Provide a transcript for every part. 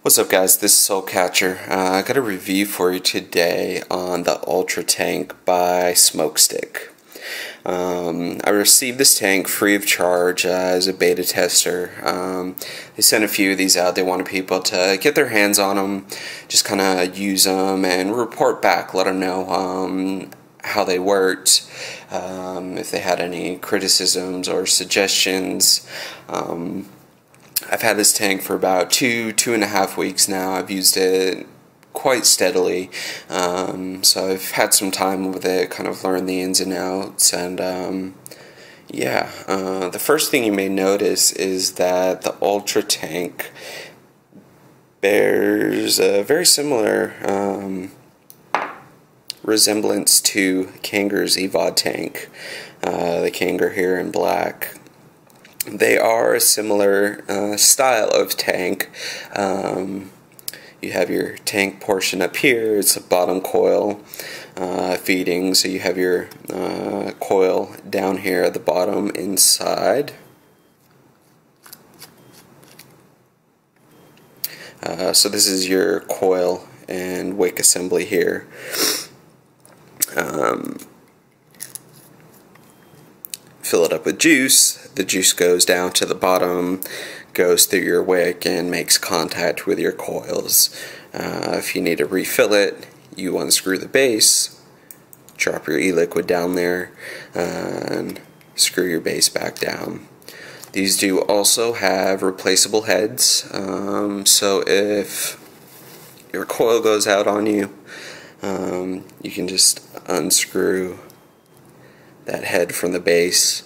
What's up, guys? This is Soulcatcher. I got a review for you today on the Ultra Tank by Smoke Stik. I received this tank free of charge as a beta tester. They sent a few of these out. They wanted people to get their hands on them, just kind of use them and report back, let them know how they worked, if they had any criticisms or suggestions. I've had this tank for about two and a half weeks now. I've used it quite steadily, so I've had some time with it, kind of learned the ins and outs, and the first thing you may notice is that the Ultra Tank bears a very similar resemblance to Kanger's Evod Tank, the Kanger here in black. They are a similar style of tank. You have your tank portion up here. It's a bottom coil feeding, so you have your coil down here at the bottom inside. So this is your coil and wick assembly here. Fill it up with juice. The juice goes down to the bottom, goes through your wick, and makes contact with your coils. If you need to refill it, you unscrew the base, drop your e-liquid down there, and screw your base back down. These do also have replaceable heads, so if your coil goes out on you, you can just unscrew that head from the base,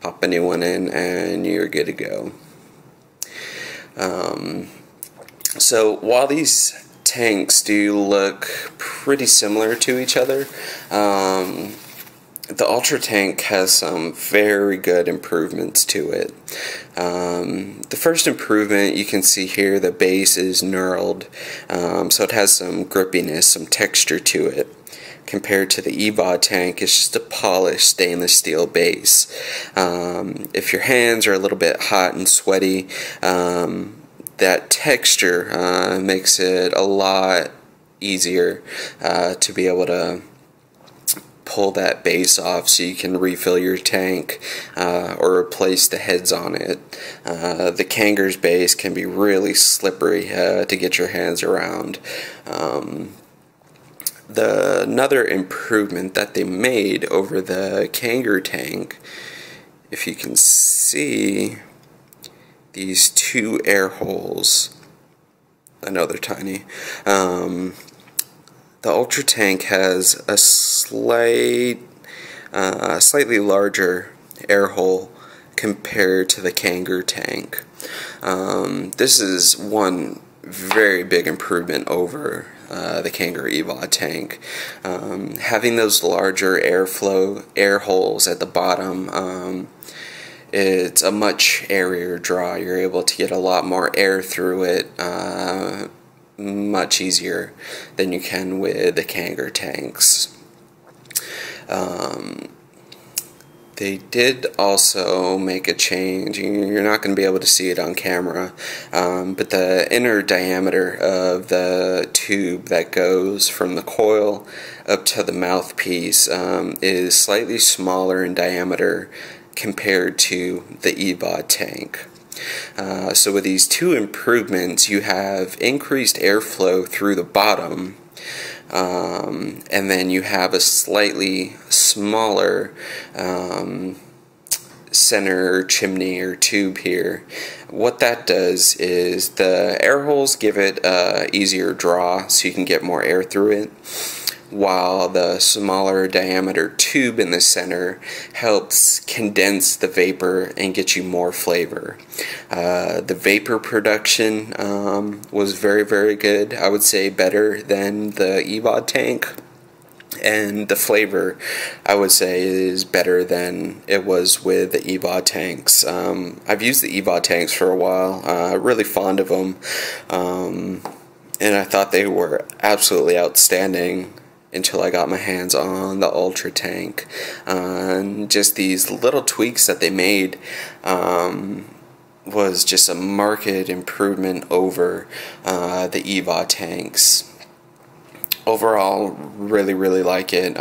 pop a new one in, and you're good to go. So while these tanks do look pretty similar to each other, the Ultra Tank has some very good improvements to it. The first improvement, you can see here, the base is knurled, so it has some grippiness, some texture to it. Compared to the Evod Tank, it's just a polished stainless steel base. If your hands are a little bit hot and sweaty, that texture makes it a lot easier to be able to pull that base off so you can refill your tank or replace the heads on it. The Kanger's base can be really slippery to get your hands around. Another improvement that they made over the Kanger tank, if you can see these two air holes, I know they're tiny. The Ultra Tank has a slightly larger air hole compared to the Kanger tank. This is one very big improvement over the Kanger Evod Tank. Having those larger air holes at the bottom, it's a much airier draw. You're able to get a lot more air through it much easier than you can with the Kanger tanks. They did also make a change. You're not going to be able to see it on camera, but the inner diameter of the tube that goes from the coil up to the mouthpiece is slightly smaller in diameter compared to the Evod Tank. So with these two improvements, you have increased airflow through the bottom, and then you have a slightly smaller center chimney or tube here. What that does is the air holes give it a easier draw so you can get more air through it, while the smaller diameter tube in the center helps condense the vapor and get you more flavor. The vapor production was very, very good. I would say better than the Evod Tank. And the flavor, I would say, is better than it was with the Evod Tanks. I've used the Evod Tanks for a while, really fond of them, and I thought they were absolutely outstanding until I got my hands on the Ultra Tank. And just these little tweaks that they made was just a marked improvement over the Evod tanks. Overall, really like it.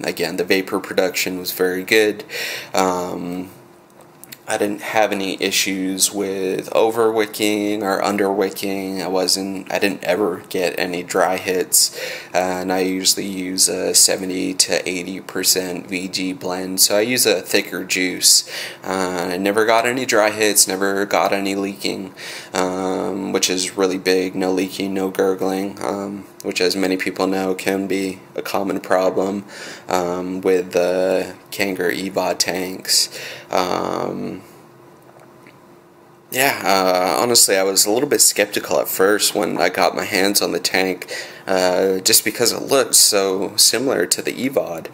Again, the vapor production was very good. I didn't have any issues with overwicking or underwicking. I didn't ever get any dry hits, and I usually use a 70 to 80% VG blend, so I use a thicker juice. I never got any dry hits, never got any leaking, which is really big. No leaking, no gurgling, which, as many people know, can be a common problem with the Kanger Evod tanks. Honestly, I was a little bit skeptical at first when I got my hands on the tank, just because it looked so similar to the Evod.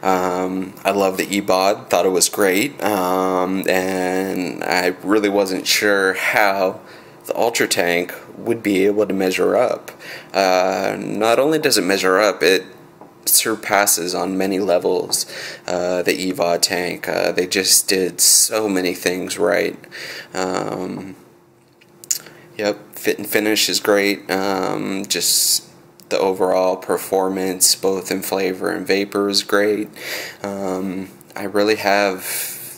I love the Evod, thought it was great, and I really wasn't sure how the Ultra Tank would be able to measure up. Not only does it measure up, it surpasses on many levels the Evod tank. They just did so many things right. Fit and finish is great. Just the overall performance, both in flavor and vapor, is great. I really have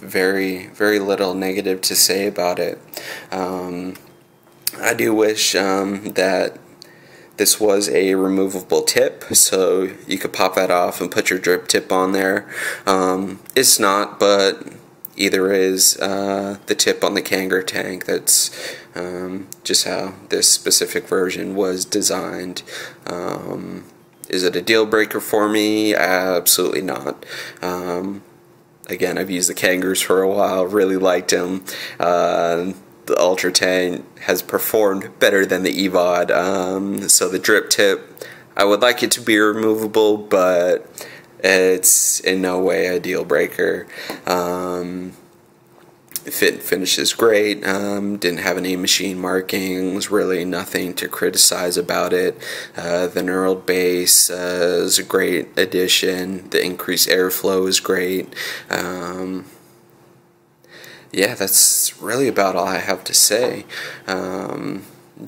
very little negative to say about it. I do wish that this was a removable tip, so you could pop that off and put your drip tip on there. It's not, but either is the tip on the Kanger tank. That's just how this specific version was designed. Is it a deal breaker for me? Absolutely not. Again, I've used the Kangers for a while, really liked them. The Ultra Tank has performed better than the Evod, so the drip tip, I would like it to be removable, but it's in no way a deal breaker. Fit and finish is great. Didn't have any machine markings, really nothing to criticize about it. The knurled base is a great addition. The increased airflow is great. Yeah, that's really about all I have to say.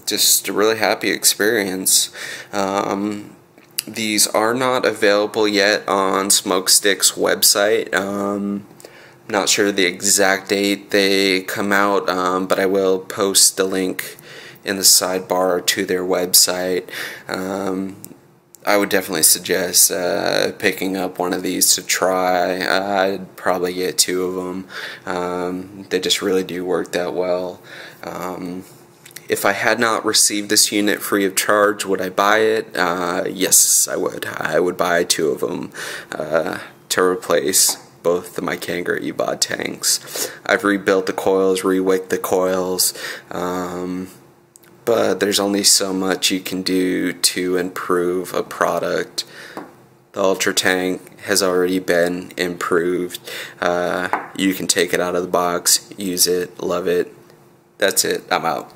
Just a really happy experience. These are not available yet on Smoke Stik's website. Not sure the exact date they come out, but I will post the link in the sidebar to their website. I would definitely suggest picking up one of these to try. I'd probably get 2 of them. They just really do work that well. If I had not received this unit free of charge, would I buy it? Yes, I would. I would buy 2 of them to replace both of my Kanger Evod tanks. I've rebuilt the coils, rewicked the coils, but there's only so much you can do to improve a product. The Ultra Tank has already been improved. You can take it out of the box, use it, love it. That's it. I'm out.